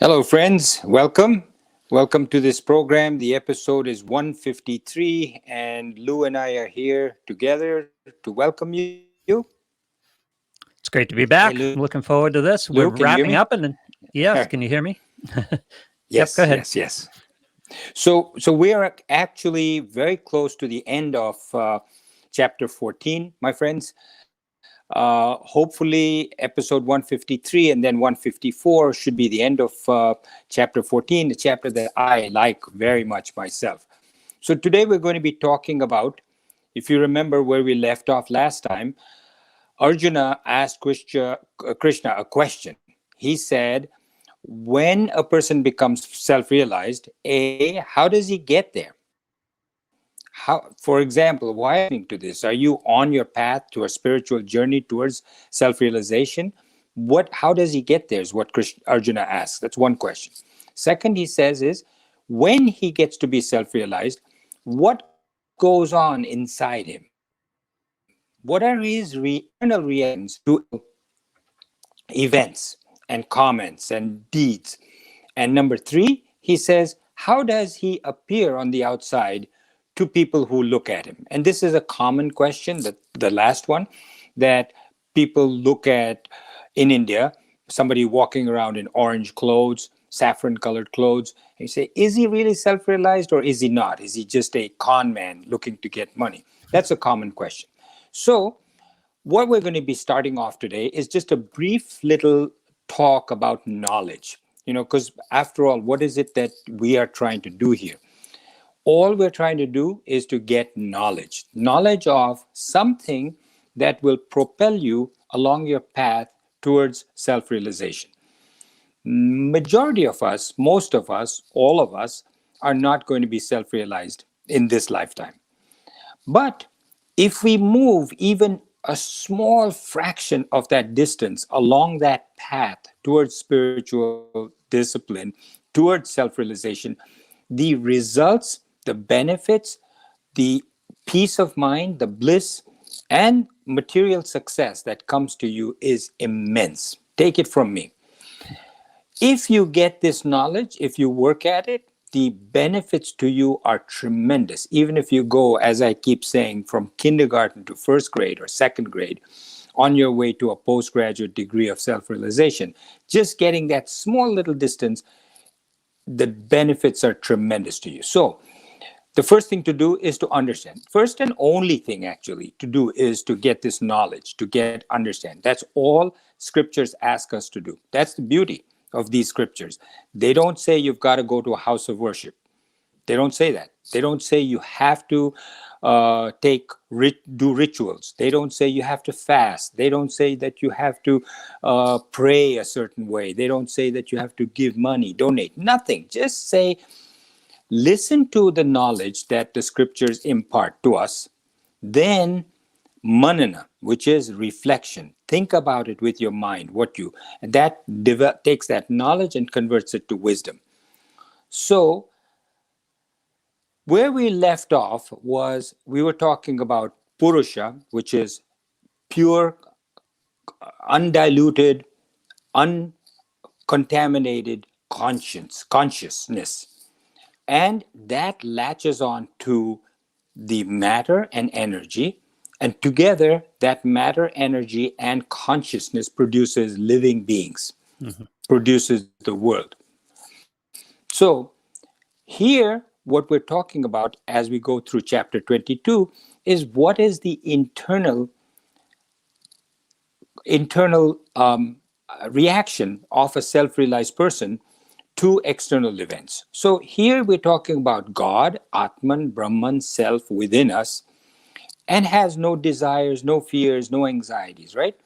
Hello, friends. Welcome. Welcome to this program. The episode is 153, and Lou and I are here together to welcome you. It's great to be Hey, Lou. back. I'm looking forward to this. Lou, We're can you hear wrapping me? up, and yes, can you hear me? Yep, go Yes, ahead. yes, yes. So we are actually very close to the end of chapter 14, my friends. Hopefully, episode 153 and then 154 should be the end of chapter 14, the chapter that I like very much myself. So today we're going to be talking about, if you remember where we left off last time, Arjuna asked Krishna a question. He said, when a person becomes self-realized, how does he get there? How, for example, why are you listening to this? Are you on your path to a spiritual journey towards self-realization? How does he get there is what Arjuna asks. That's one question. Second, he says is, when he gets to be self-realized, what goes on inside him? What are his internal reactions to events and comments and deeds? And number three, he says, how does he appear on the outside to people who look at him? And this is a common question, the last one, that people look at in India, somebody walking around in orange clothes, saffron colored clothes, and you say, is he really self realized or is he not? Is he just a con man looking to get money? That's a common question. So, what we're going to be starting off today is just a brief little talk about knowledge. Because after all, what is it that we are trying to do here? All we're trying to do is to get knowledge of something that will propel you along your path towards self-realization. Majority of us, most of us, all of us are not going to be self-realized in this lifetime. But if we move even a small fraction of that distance along that path towards spiritual discipline, towards self realization, the results, the benefits, the peace of mind, the bliss, and material success that comes to you is immense. Take it from me. If you get this knowledge, if you work at it, the benefits to you are tremendous. Even if you go, as I keep saying, from kindergarten to first grade or second grade, on your way to a postgraduate degree of self realization, just getting that small little distance, the benefits are tremendous to you. So, the first thing to do is to understand. First and only thing actually to do is to get this knowledge, to get understand. That's all scriptures ask us to do. That's the beauty of these scriptures. They don't say you've got to go to a house of worship. They don't say that. They don't say you have to do rituals. They don't say you have to fast. They don't say that you have to pray a certain way. They don't say that you have to give money, donate. Nothing. Just say, listen to the knowledge that the scriptures impart to us, then manana, which is reflection. Think about it with your mind, and that takes that knowledge and converts it to wisdom. So, where we left off was we were talking about Purusha, which is pure, undiluted, uncontaminated consciousness. And that latches on to the matter and energy. And together, that matter, energy, and consciousness produces living beings, produces the world. So, here, what we're talking about as we go through chapter 22 is what is the internal reaction of a self-realized person to external events. So here we're talking about God, Atman, Brahman, self within us, and has no desires, no fears, no anxieties, right?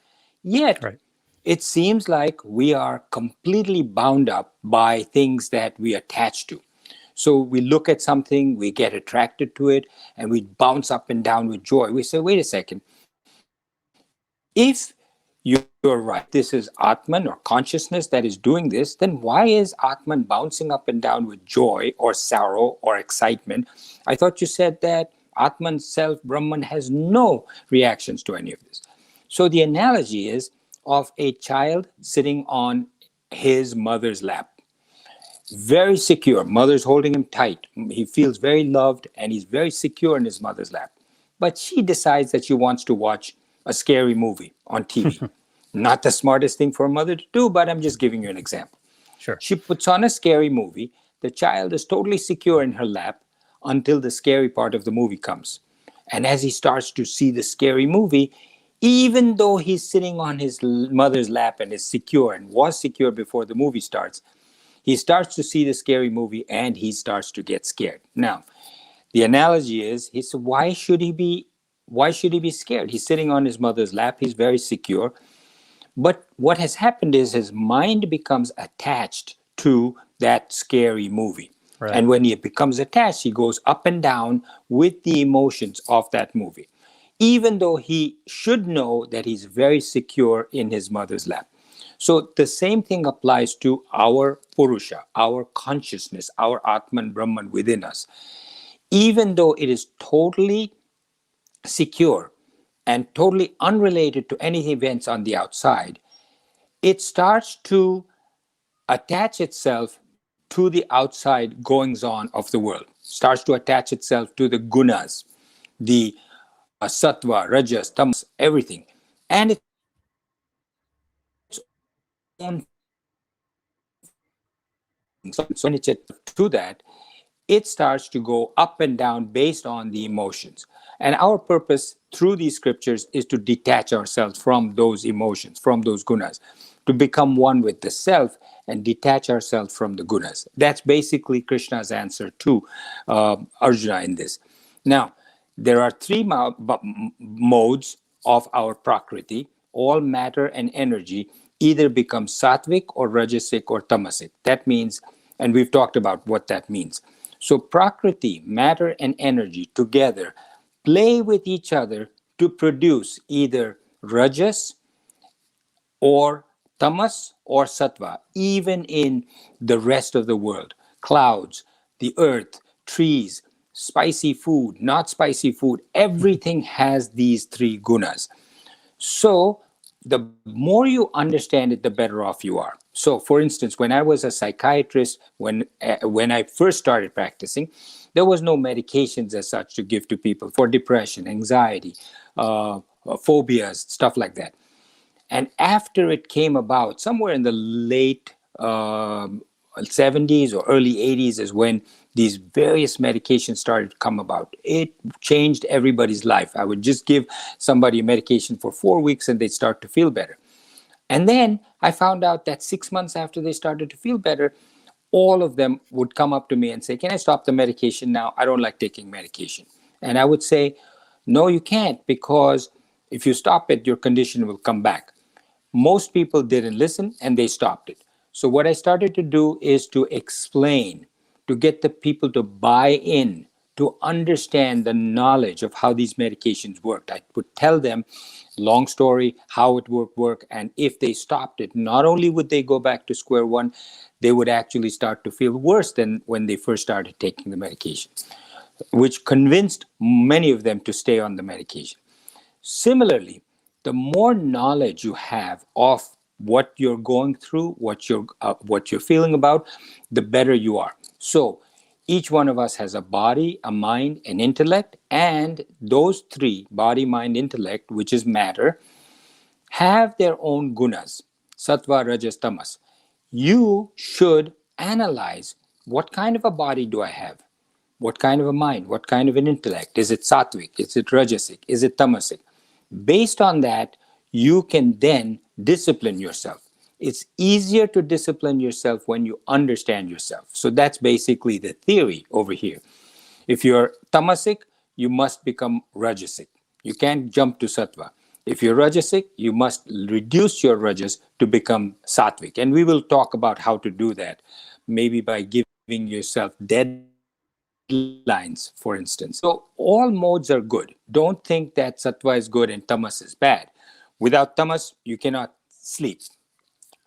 Yet, Right. it seems like we are completely bound up by things that we attach to. So we look at something, we get attracted to it, and we bounce up and down with joy. We say, wait a second, if you're right, this is Atman or consciousness that is doing this, then why is Atman bouncing up and down with joy or sorrow or excitement? I thought you said that Atman, self, Brahman has no reactions to any of this. So the analogy is of a child sitting on his mother's lap. very secure. Mother's holding him tight. He feels very loved and he's very secure in his mother's lap. But she decides that she wants to watch a scary movie on TV. Not the smartest thing for a mother to do, but I'm just giving you an example. Sure. She puts on a scary movie. The child is totally secure in her lap until the scary part of the movie comes. And as he starts to see the scary movie, even though he's sitting on his mother's lap and is secure and was secure before the movie starts, he starts to see the scary movie and he starts to get scared. Now, the analogy is, he said, why should he be scared? He's sitting on his mother's lap, he's very secure. But what has happened is his mind becomes attached to that scary movie. Right. And when he becomes attached, he goes up and down with the emotions of that movie, even though he should know that he's very secure in his mother's lap. So the same thing applies to our Purusha, our consciousness, our Atman, Brahman within us. Even though it is totally secure and totally unrelated to any events on the outside, it starts to attach itself to the outside goings on of the world, starts to attach itself to the gunas, the sattva, rajas, tamas, everything. And its own. So when it's to that, it starts to go up and down based on the emotions. And our purpose through these scriptures is to detach ourselves from those emotions, from those gunas, to become one with the self and detach ourselves from the gunas. That's basically Krishna's answer to Arjuna in this. Now, there are three modes of our Prakriti. All matter and energy either become sattvic or rajasic or tamasic. That means, and we've talked about what that means. So Prakriti, matter and energy together play with each other to produce either rajas or tamas or sattva, even in the rest of the world. Clouds, the earth, trees, spicy food, not spicy food, everything has these three gunas. So the more you understand it, the better off you are. So for instance, when I was a psychiatrist, when I first started practicing, there was no medications as such to give to people for depression, anxiety, phobias, stuff like that. And after it came about, somewhere in the late 70s or early 80s is when these various medications started to come about. It changed everybody's life. I would just give somebody a medication for 4 weeks and they'd start to feel better. And then I found out that 6 months after they started to feel better, all of them would come up to me and say, "Can I stop the medication now? I don't like taking medication." And I would say, "No, you can't, because if you stop it, your condition will come back." Most people didn't listen and they stopped it. So what I started to do is to explain, to get the people to buy in, to understand the knowledge of how these medications worked. I would tell them, long story, how it would work. And if they stopped it, not only would they go back to square one, they would actually start to feel worse than when they first started taking the medication, which convinced many of them to stay on the medication. Similarly, the more knowledge you have of what you're going through, what you're feeling about, the better you are. So each one of us has a body, a mind, an intellect, and those three, body, mind, intellect, which is matter, have their own gunas, sattva, rajas, tamas. You should analyze, what kind of a body do I have? What kind of a mind? What kind of an intellect? Is it sattvic? Is it rajasic? Is it tamasic? Based on that, you can then discipline yourself. It's easier to discipline yourself when you understand yourself. So that's basically the theory over here. If you're tamasic, you must become rajasic. You can't jump to sattva. If you're rajasic, you must reduce your rajas to become sattvic. And we will talk about how to do that, maybe by giving yourself deadlines, for instance. So all modes are good. Don't think that sattva is good and tamas is bad. Without tamas, you cannot sleep.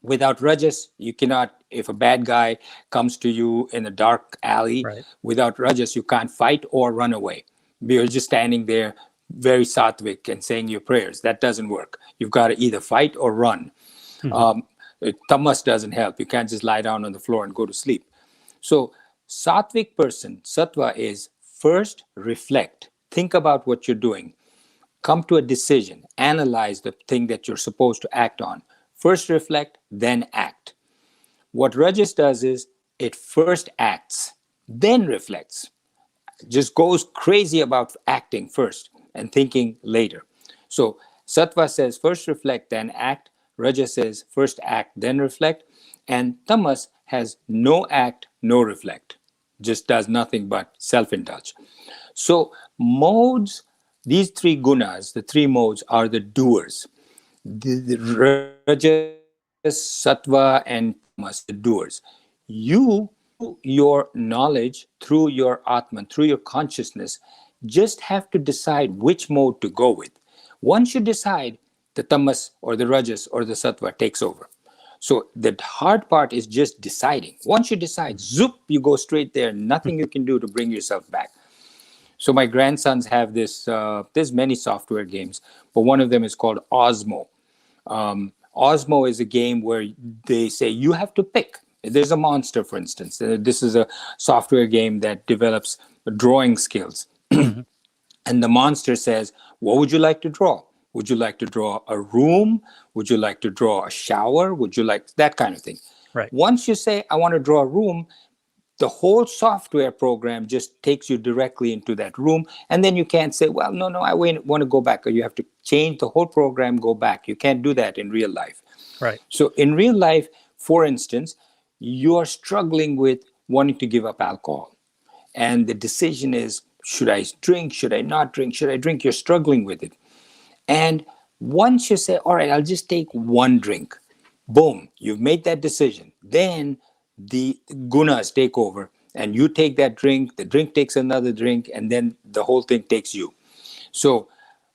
Without rajas, you cannot, if a bad guy comes to you in a dark alley, Right. without rajas, you can't fight or run away. You're just standing there very sattvic and saying your prayers. That doesn't work. You've got to either fight or run. Tamas doesn't help. You can't just lie down on the floor and go to sleep. So, sattvic person, sattva is first reflect, think about what you're doing, come to a decision, analyze the thing that you're supposed to act on. First reflect, then act. What Rajas does is it first acts, then reflects, just goes crazy about acting first and thinking later. So Sattva says first reflect, then act. Rajas says first act, then reflect. And Tamas has no act, no reflect, just does nothing but self indulge. So modes, these three gunas, the three modes, are the doers. The Rajas, Sattva, and Tamas are the doers. You, through your knowledge, through your atman, through your consciousness, just have to decide which mode to go with. Once you decide, the tamas or the rajas or the sattva takes over. So the hard part is just deciding. Once you decide, zoop, you go straight there. Nothing you can do to bring yourself back. So my grandsons have this. There's many software games, but one of them is called Osmo. Osmo is a game where they say you have to pick. There's a monster, for instance. This is a software game that develops drawing skills. Mhm. And the monster says, what would you like to draw? Would you like to draw a room? Would you like to draw a shower? Would you like that kind of thing? Right. Once you say, I want to draw a room, the whole software program just takes you directly into that room. And then you can't say, well, no, I want to go back. Or you have to change the whole program, go back. You can't do that in real life. Right. So in real life, for instance, you're struggling with wanting to give up alcohol. And the decision is, should I drink? Should I not drink? Should I drink? You're struggling with it. And once you say, all right, I'll just take one drink, boom, you've made that decision. Then the gunas take over and you take that drink, the drink takes another drink, and then the whole thing takes you. So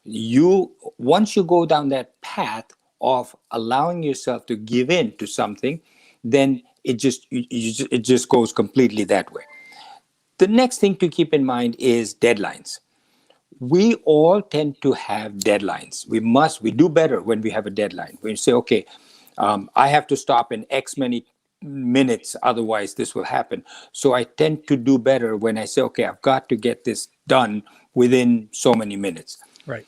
once you go down that path of allowing yourself to give in to something, then it just goes completely that way. The next thing to keep in mind is deadlines. We all tend to have deadlines. We do better when we have a deadline. When you say, okay, I have to stop in X many minutes, otherwise this will happen. So I tend to do better when I say, okay, I've got to get this done within so many minutes. Right.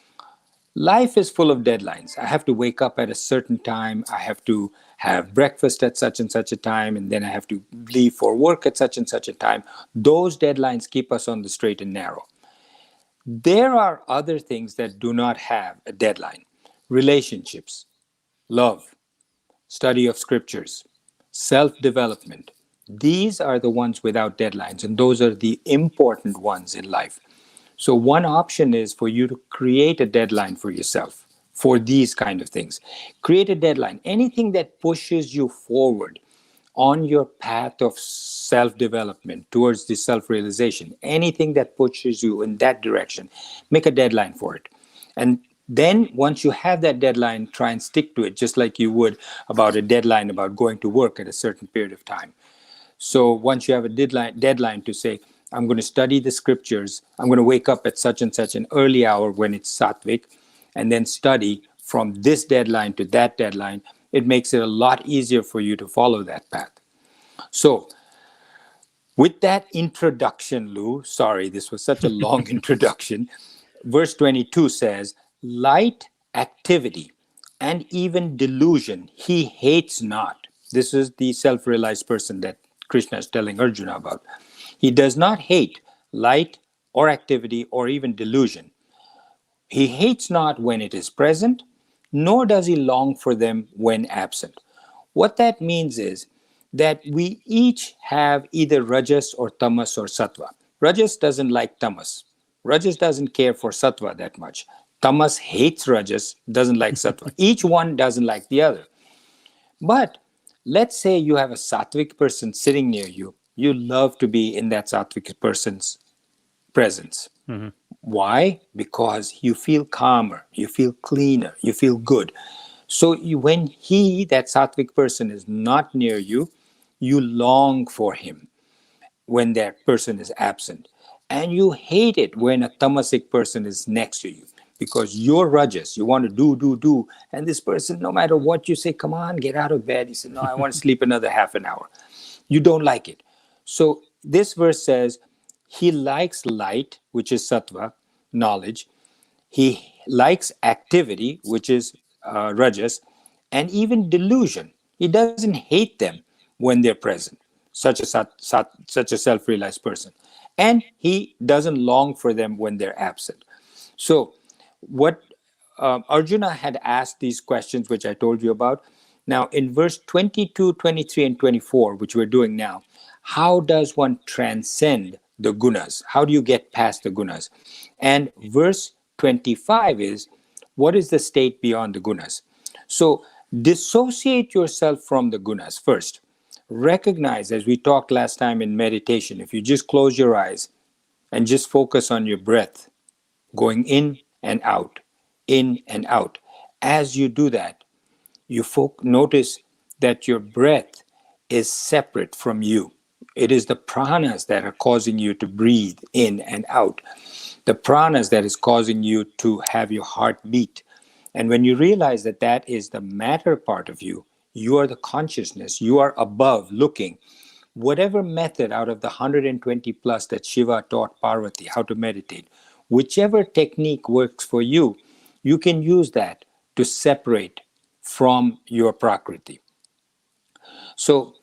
Life is full of deadlines. I have to wake up at a certain time. I have to have breakfast at such and such a time, and then I have to leave for work at such and such a time. Those deadlines keep us on the straight and narrow. There are other things that do not have a deadline. Relationships, love, study of scriptures, self-development. These are the ones without deadlines, and those are the important ones in life. So one option is for you to create a deadline for yourself for these kind of things. Create a deadline. Anything that pushes you forward on your path of self-development towards the self-realization, anything that pushes you in that direction, make a deadline for it. And then once you have that deadline, try and stick to it, just like you would about a deadline about going to work at a certain period of time. So once you have a deadline to say, I'm going to study the scriptures, I'm going to wake up at such and such an early hour when it's sattvic, and then study from this deadline to that deadline, it makes it a lot easier for you to follow that path. So with that introduction, Lou, sorry, this was such a long introduction. Verse 22 says, light activity and even delusion he hates not. This is the self-realized person that Krishna is telling Arjuna about. He does not hate light or activity or even delusion. He hates not when it is present, nor does he long for them when absent. What that means is that we each have either rajas or tamas or sattva. Rajas doesn't like tamas. Rajas doesn't care for sattva that much. Tamas hates rajas, doesn't like sattva. Each one doesn't like the other. But let's say you have a sattvic person sitting near you. You love to be in that sattvic person's presence. Mhm. Why? Because you feel calmer, you feel cleaner, you feel good. So when that sattvic person is not near you, you long for him when that person is absent. And you hate it when a tamasic person is next to you because you're rajas. You want to do. And this person, no matter what you say, come on, get out of bed. He said, no, I want to sleep another half an hour. You don't like it. So this verse says, he likes light, which is sattva, knowledge. He likes activity, which is rajas, and even delusion. He doesn't hate them when they're present, such a self-realized person. And he doesn't long for them when they're absent. So, what Arjuna had asked these questions, which I told you about. Now, in verse 22, 23, and 24, which we're doing now, how does one transcend the gunas? How do you get past the gunas? And verse 25 is, what is the state beyond the gunas? So, dissociate yourself from the gunas first. Recognize, as we talked last time in meditation, if you just close your eyes and just focus on your breath, going in and out. As you do that, you notice that your breath is separate from you. It is the pranas that are causing you to breathe in and out. The pranas that is causing you to have your heart beat. And when you realize that that is the matter part of you, you are the consciousness, you are above looking. Whatever method out of the 120 plus that Shiva taught Parvati how to meditate, whichever technique works for you, you can use that to separate from your prakriti. So,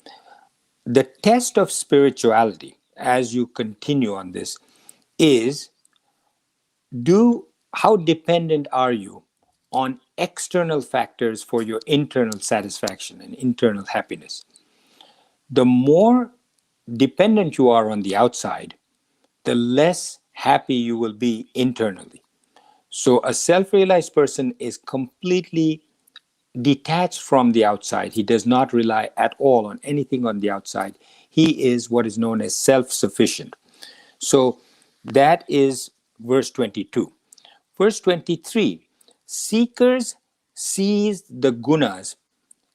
the test of spirituality, as you continue on this, is how dependent are you on external factors for your internal satisfaction and internal happiness? The more dependent you are on the outside, the less happy you will be internally. So a self-realized person is completely detached from the outside. He does not rely at all on anything on the outside. He is what is known as self-sufficient. So that is verse 22. Verse 23, seekers seize the gunas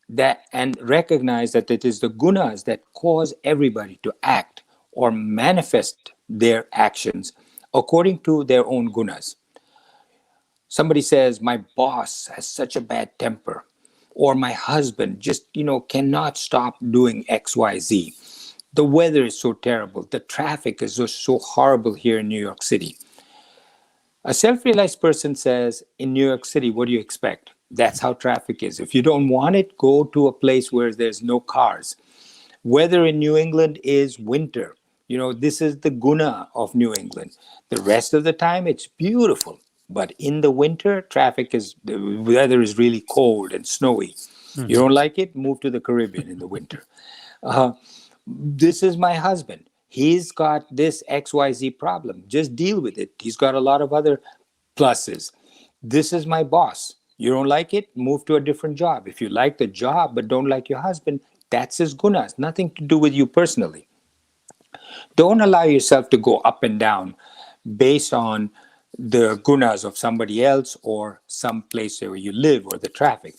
that and recognize that it is the gunas that cause everybody to act or manifest their actions according to their own gunas. Somebody says, my boss has such a bad temper, or my husband just, cannot stop doing XYZ. The weather is so terrible. The traffic is just so horrible here in New York City. A self-realized person says, in New York City, what do you expect? That's how traffic is. If you don't want it, go to a place where there's no cars. Weather in New England is winter. This is the guna of New England. The rest of the time, it's beautiful. But in the winter, the weather is really cold and snowy. You don't like it? Move to the Caribbean in the winter. This is my husband. He's got this XYZ problem. Just deal with it. He's got a lot of other pluses. This is my boss. You don't like it? Move to a different job. If you like the job but don't like your husband, that's his gunas. Nothing to do with you personally. Don't allow yourself to go up and down based on the gunas of somebody else or some place where you live or the traffic.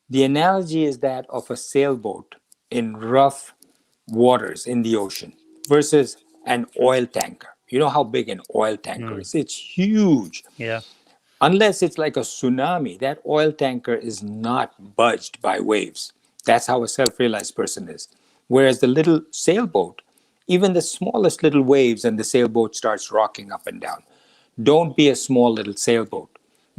The analogy is that of a sailboat in rough waters in the ocean versus an oil tanker. You know how big an oil tanker is? It's huge. Yeah. Unless it's like a tsunami, that oil tanker is not budged by waves. That's how a self-realized person is. Whereas the little sailboat, even the smallest little waves and the sailboat starts rocking up and down. Don't be a small little sailboat.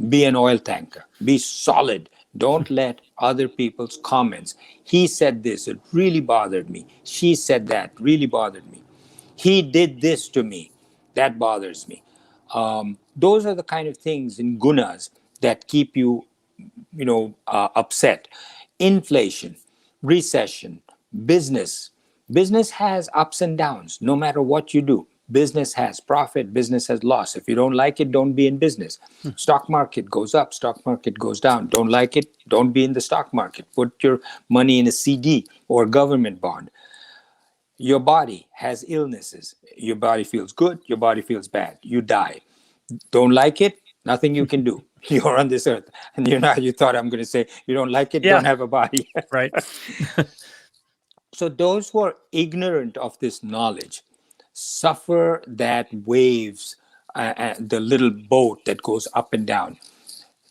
Be an oil tanker. Be solid. Don't let other people's comments. He said this, it really bothered me. She said that, really bothered me. He did this to me, that bothers me. Those are the kind of things in gunas that keep you, upset. Inflation, recession, business. Business has ups and downs, no matter what you do. Business has profit, business has loss. If you don't like it, don't be in business. Stock market goes up, stock market goes down. Don't like it, don't be in the stock market. Put your money in a CD or government bond. Your body has illnesses. Your body feels good, your body feels bad. You die. Don't like it, nothing you can do. You're on this earth. And you thought I'm going to say, you don't like it, Yeah. don't have a body. Right. So those who are ignorant of this knowledge suffer that waves, the little boat that goes up and down.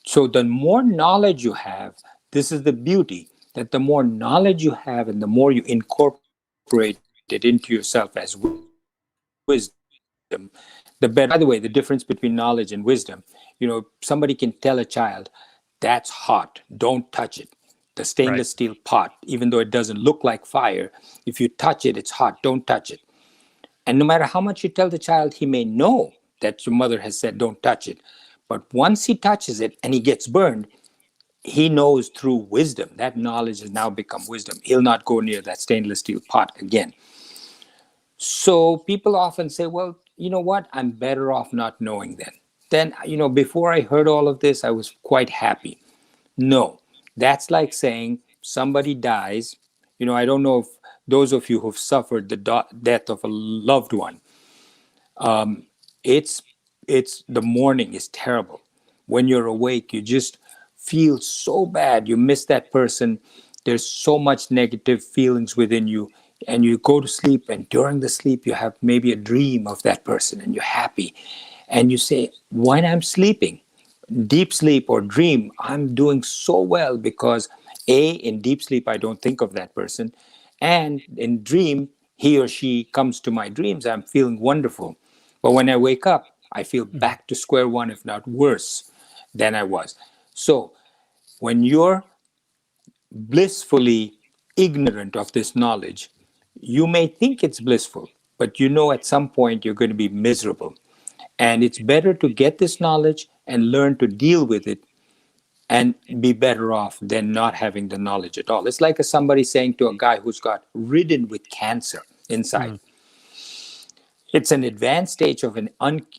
So the more knowledge you have, this is the beauty, that the more knowledge you have and the more you incorporate into yourself as wisdom, the better. By the way, the difference between knowledge and wisdom, somebody can tell a child, that's hot, don't touch it. The stainless Right. steel pot, even though it doesn't look like fire, if you touch it, it's hot, don't touch it. And no matter how much you tell the child, he may know that your mother has said, don't touch it. But once he touches it and he gets burned, he knows through wisdom. That knowledge has now become wisdom. He'll not go near that stainless steel pot again. So people often say, well, you know what? I'm better off not knowing then. Then, before I heard all of this, I was quite happy. No, that's like saying somebody dies. I don't know if those of you who've suffered the death of a loved one, it's the morning is terrible. When you're awake, you just feel so bad. You miss that person. There's so much negative feelings within you, and you go to sleep, and during the sleep you have maybe a dream of that person and you're happy, and you say, when I'm sleeping, deep sleep or dream, I'm doing so well because in deep sleep I don't think of that person, and in dream he or she comes to my dreams, I'm feeling wonderful. But when I wake up, I feel Mhm. back to square one, if not worse than I was. So when you're blissfully ignorant of this knowledge, you may think it's blissful, but at some point you're going to be miserable. And it's better to get this knowledge and learn to deal with it and be better off than not having the knowledge at all. It's like somebody saying to a guy who's got ridden with cancer inside. Mm. It's an advanced stage of an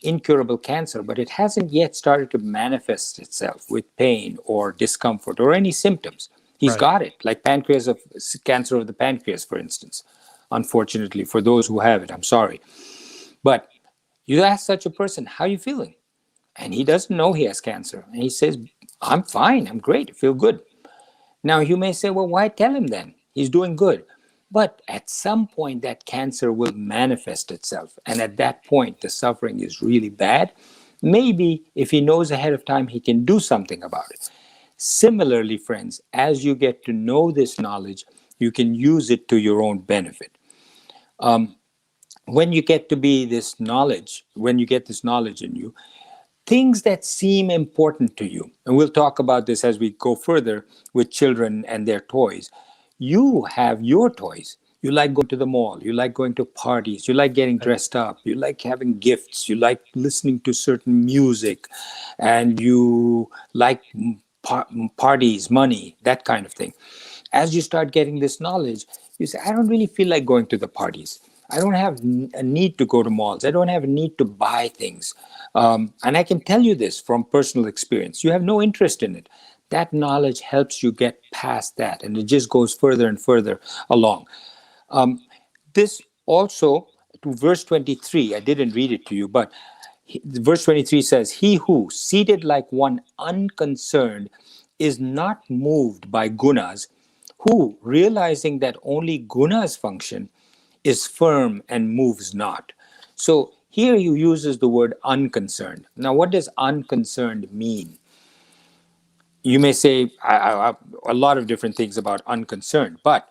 incurable cancer, but it hasn't yet started to manifest itself with pain or discomfort or any symptoms. He's Right. got it, like cancer of the pancreas, for instance. Unfortunately, for those who have it, I'm sorry. But you ask such a person, how are you feeling? And he doesn't know he has cancer. And he says, I'm fine, I'm great, I feel good. Now, you may say, well, why tell him then? He's doing good. But at some point, that cancer will manifest itself. And at that point, the suffering is really bad. Maybe if he knows ahead of time, he can do something about it. Similarly, friends, as you get to know this knowledge, you can use it to your own benefit. When you get to be this knowledge, when you get this knowledge in you, things that seem important to you, and we'll talk about this as we go further with children and their toys. You have your toys. You like going to the mall, you like going to parties, you like getting Right. dressed up, you like having gifts, you like listening to certain music, and you like parties, money, that kind of thing. As you start getting this knowledge, you say, I don't really feel like going to the parties. I don't have a need to go to malls. I don't have a need to buy things. And I can tell you this from personal experience. You have no interest in it. That knowledge helps you get past that, and it just goes further and further along. This also, to verse 23, I didn't read it to you, but verse 23 says, he who, seated like one unconcerned, is not moved by gunas, who, realizing that only gunas function, is firm and moves not. So here he uses the word unconcerned. Now, what does unconcerned mean? You may say a lot of different things about unconcerned, but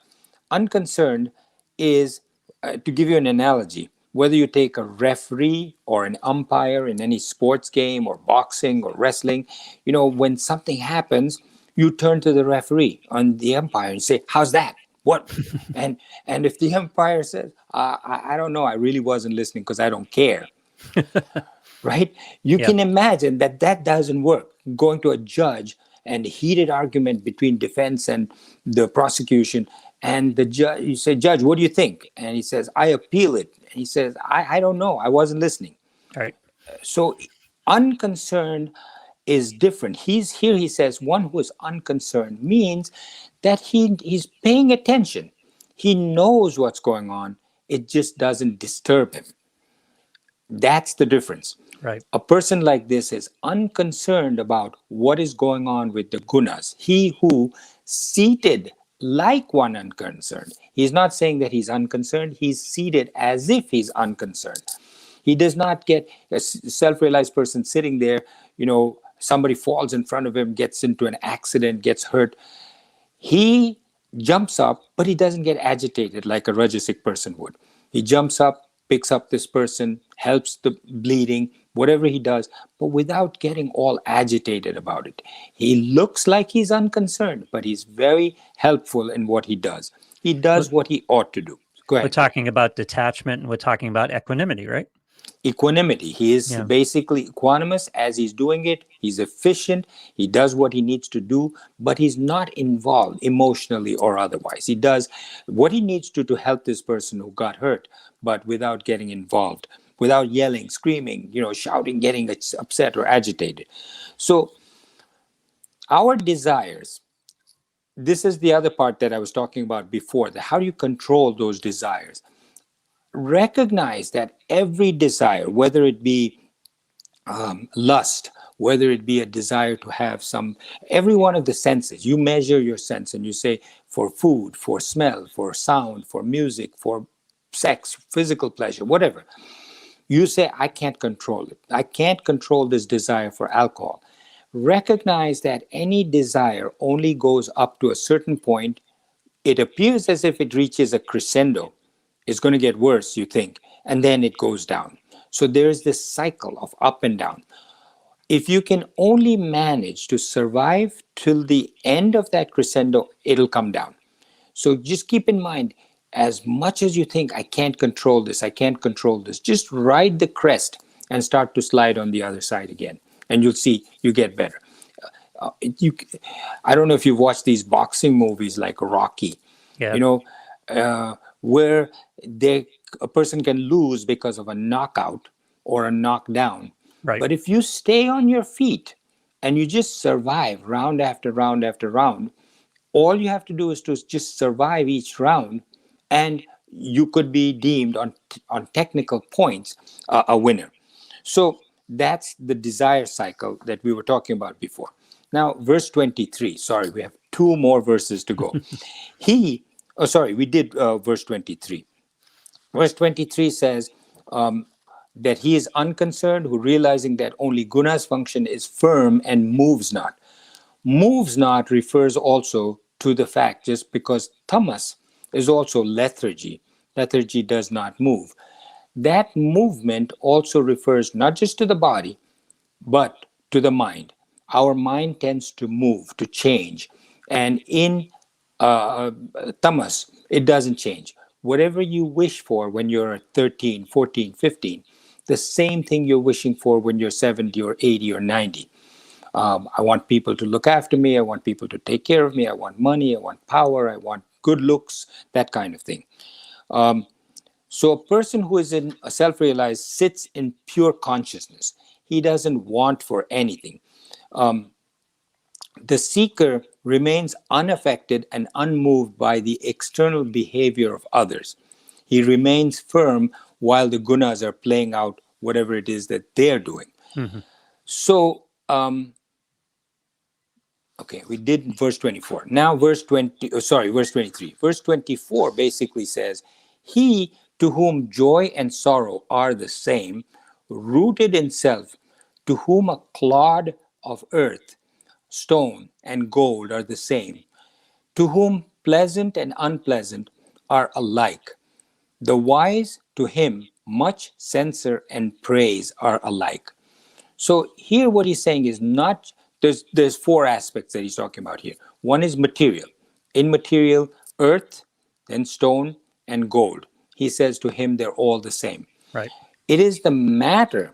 unconcerned is, to give you an analogy, whether you take a referee or an umpire in any sports game or boxing or wrestling, when something happens, you turn to the referee and the umpire and say, how's that? What? And if the umpire says, I don't know, I really wasn't listening because I don't care, right? You Yeah. can imagine that doesn't work. Going to a judge and a heated argument between defense and the prosecution, and the judge, you say, Judge, what do you think? And he says, I appeal it. And he says, I don't know, I wasn't listening. Right. So unconcerned is different. He says one who is unconcerned means that he's paying attention. He knows what's going on. It just doesn't disturb him. That's the difference. Right. A person like this is unconcerned about what is going on with the gunas. He who seated like one unconcerned. He's not saying that he's unconcerned. He's seated as if he's unconcerned. He does not get a self-realized person sitting there, somebody falls in front of him, gets into an accident, gets hurt. He jumps up, but he doesn't get agitated like a rajasic person would. He jumps up, picks up this person, helps the bleeding, whatever he does, but without getting all agitated about it. He looks like he's unconcerned, but he's very helpful in what he does. He does what he ought to do. Go We're ahead. talking about detachment and we're talking about equanimity, right? Equanimity. He is Yeah. basically equanimous as he's doing it. He's efficient. He does what he needs to do, but he's not involved emotionally or otherwise. He does what he needs to help this person who got hurt, but without getting involved, without yelling, screaming, shouting, getting upset or agitated. So our desires, this is the other part that I was talking about before. How do you control those desires? Recognize that every desire, whether it be lust, whether it be a desire to have every one of the senses, you measure your sense and you say, for food, for smell, for sound, for music, for sex, physical pleasure, whatever. You say, I can't control it. I can't control this desire for alcohol. Recognize that any desire only goes up to a certain point. It appears as if it reaches a crescendo. It's going to get worse, you think, and then it goes down. So there's this cycle of up and down. If you can only manage to survive till the end of that crescendo, it'll come down. So just keep in mind, as much as you think, I can't control this, just ride the crest and start to slide on the other side again. And you'll see you get better. I don't know if you've watched these boxing movies like Rocky, Yeah. Where a person can lose because of a knockout or a knockdown. Right. But if you stay on your feet and you just survive round after round after round, all you have to do is to just survive each round, and you could be deemed on technical points a winner. So that's the desire cycle that we were talking about before. Now, verse 23. Sorry, we have two more verses to go. We did verse 23. Verse 23 says that he is unconcerned, who realizing that only gunas function is firm and moves not. Moves not refers also to the fact, just because tamas is also lethargy. Lethargy does not move. That movement also refers not just to the body, but to the mind. Our mind tends to move, to change. And in tamas, it doesn't change. Whatever you wish for when you're 13, 14, 15, the same thing you're wishing for when you're 70 or 80 or 90. I want people to look after me. I want people to take care of me. I want money. I want power. I want good looks, that kind of thing. So a person who is in a self-realized sits in pure consciousness. He doesn't want for anything. The seeker remains unaffected and unmoved by the external behavior of others. He remains firm while the gunas are playing out whatever it is that they're doing. Mm-hmm. So, okay, we did verse 24. Now verse 23. Verse 24 basically says, he to whom joy and sorrow are the same, rooted in self, to whom a clod of earth, stone, and gold are the same, to whom pleasant and unpleasant are alike. The wise, to him much censure and praise are alike. So here what he's saying is not, there's four aspects that he's talking about here. One is material. Immaterial, earth, then stone, and gold. He says to him they're all the same. Right. It is the matter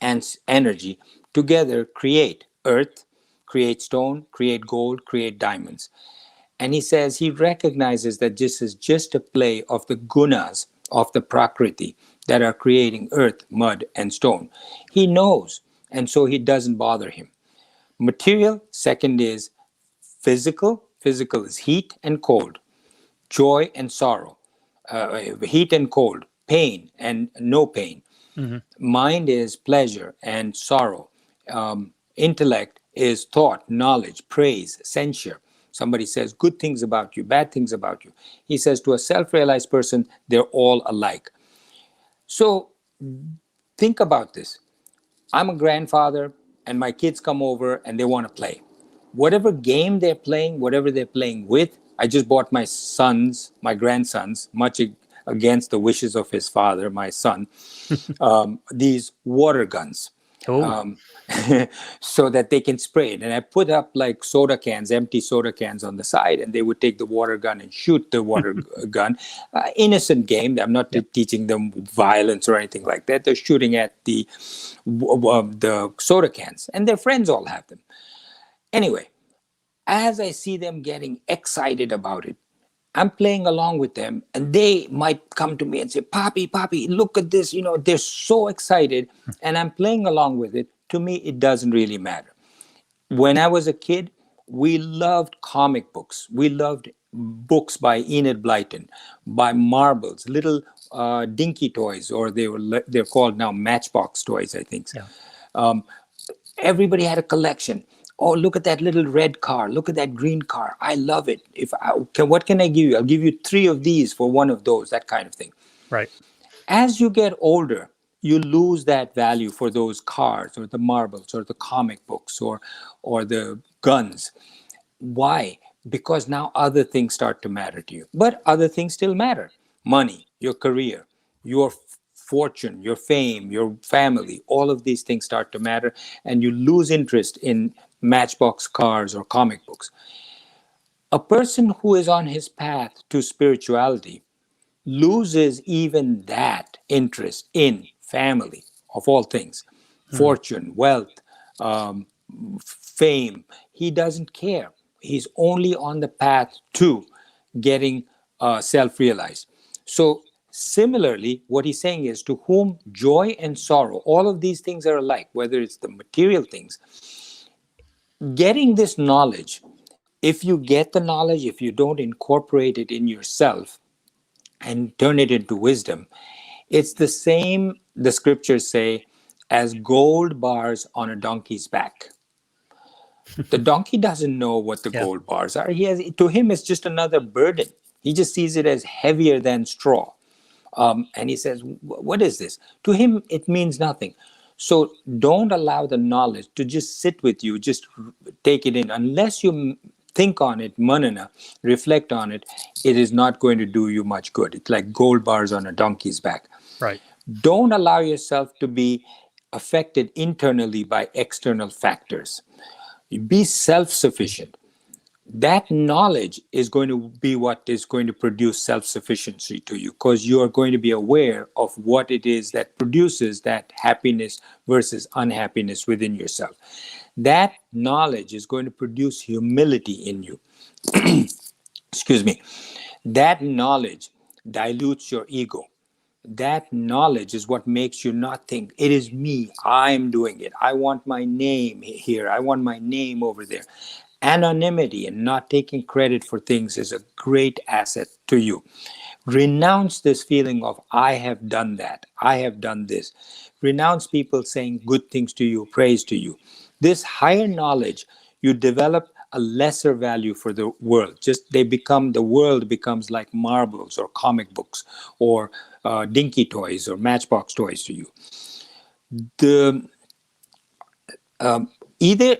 and energy together create earth, create stone, create gold, create diamonds. And he says he recognizes that this is just a play of the gunas of the prakriti that are creating earth, mud, and stone. He knows, and so he doesn't bother him. Material, second is physical. Physical is heat and cold, joy and sorrow, heat and cold, pain and no pain. Mm-hmm. Mind is pleasure and sorrow. Intellect is thought, knowledge, praise, censure. Somebody says good things about you, bad things about you. He says to a self-realized person, they're all alike. So think about this. I'm a grandfather and my kids come over and they want to play. Whatever game they're playing, whatever they're playing with, I just bought my grandsons, much against the wishes of his father, my son, these water guns. Oh, Um, so that they can spray it. And I put up like soda cans, empty soda cans on the side, and they would take the water gun and shoot the water gun. Innocent game. I'm not yeah. teaching them violence or anything like that. They're shooting at the soda cans, and their friends all have them. Anyway, as I see them getting excited about it, I'm playing along with them, and they might come to me and say, Papi, Papi, look at this. They're so excited, and I'm playing along with it. To me, it doesn't really matter. When I was a kid, we loved comic books. We loved books by Enid Blyton, by Marbles, little dinky toys, or they're called now Matchbox toys, I think. Yeah. Everybody had a collection. Oh, look at that little red car. Look at that green car. I love it. What can I give you? I'll give you 3 of these for 1 of those, that kind of thing. Right. As you get older, you lose that value for those cars or the marbles or the comic books or the guns. Why? Because now other things start to matter to you. But other things still matter. Money, your career, your fortune, your fame, your family, all of these things start to matter, and you lose interest in matchbox cars or comic books. A person who is on his path to spirituality loses even that interest in family, of all things, fortune, wealth, um, fame. He doesn't care. He's only on the path to getting self-realized. So similarly, what he's saying is, to whom joy and sorrow, all of these things are alike, whether it's the material things, getting this knowledge, if you get the knowledge, if you don't incorporate it in yourself and turn it into wisdom, it's the same, the scriptures say, as gold bars on a donkey's back. The donkey doesn't know what the Yeah. gold bars are. To him, it's just another burden. He just sees it as heavier than straw. And he says, what is this? To him, it means nothing. So don't allow the knowledge to just sit with you, just take it in. Unless you think on it, manana, reflect on it, it is not going to do you much good. It's like gold bars on a donkey's back. Right. Don't allow yourself to be affected internally by external factors. Be self-sufficient. That knowledge is going to be what is going to produce self-sufficiency to you, because you are going to be aware of what it is that produces that happiness versus unhappiness within yourself. That knowledge is going to produce humility in you. Excuse me. That knowledge dilutes your ego. That knowledge is what makes you not think, it is me, I'm doing it. I want my name here. I want my name over there. Anonymity and not taking credit for things is a great asset to you. Renounce this feeling of, I have done that, I have done this. Renounce people saying good things to you, praise to you. This higher knowledge, you develop a lesser value for the world. Just the world becomes like marbles or comic books or dinky toys or matchbox toys to you. The either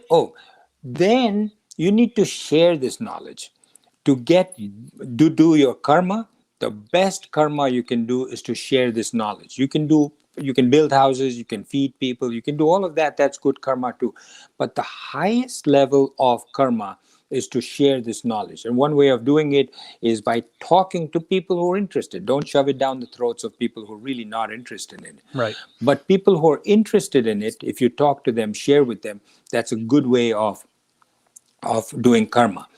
then you need to share this knowledge to do your karma. The best karma you can do is to share this knowledge. You can build houses, you can feed people, you can do all of that. That's good karma too. But the highest level of karma is to share this knowledge. And one way of doing it is by talking to people who are interested. Don't shove it down the throats of people who are really not interested in it. Right. But people who are interested in it, if you talk to them, share with them, that's a good way of doing karma.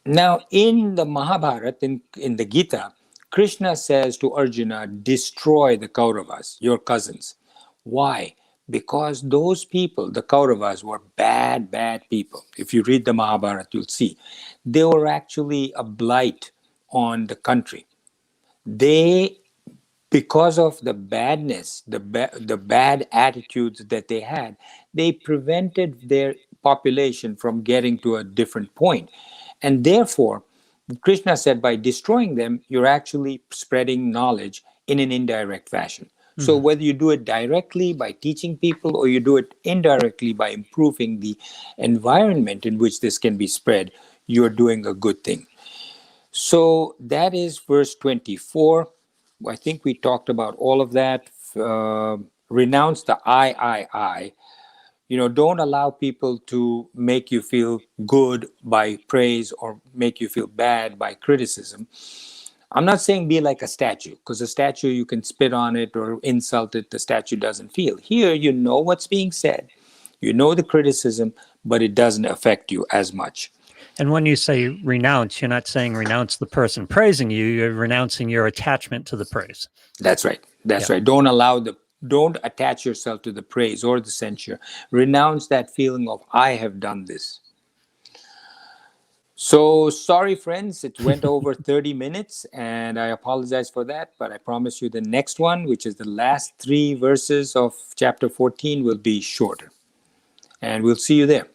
Now, in the Mahabharata, in the Gita, Krishna says to Arjuna, destroy the Kauravas, your cousins. Why? Because those people, the Kauravas, were bad, bad people. If you read the Mahabharata, you'll see. They were actually a blight on the country. Because of the badness, the bad attitudes that they had, they prevented their population from getting to a different point. And therefore, Krishna said, by destroying them, you're actually spreading knowledge in an indirect fashion. So whether you do it directly by teaching people or you do it indirectly by improving the environment in which this can be spread, you're doing a good thing. So that is verse 24. I think we talked about all of that. Renounce the I. Don't allow people to make you feel good by praise or make you feel bad by criticism. I'm not saying be like a statue, because a statue, you can spit on it or insult it, the statue doesn't feel. Here, you know what's being said, you know the criticism, but it doesn't affect you as much. And when you say renounce, you're not saying renounce the person praising you, you're renouncing your attachment to the praise. That's right. That's Yeah. right. Don't attach yourself to the praise or the censure. Renounce that feeling of, I have done this. So sorry, friends, it went over 30 minutes, and I apologize for that. But I promise you the next one, which is the last 3 verses of chapter 14, will be shorter. And we'll see you there.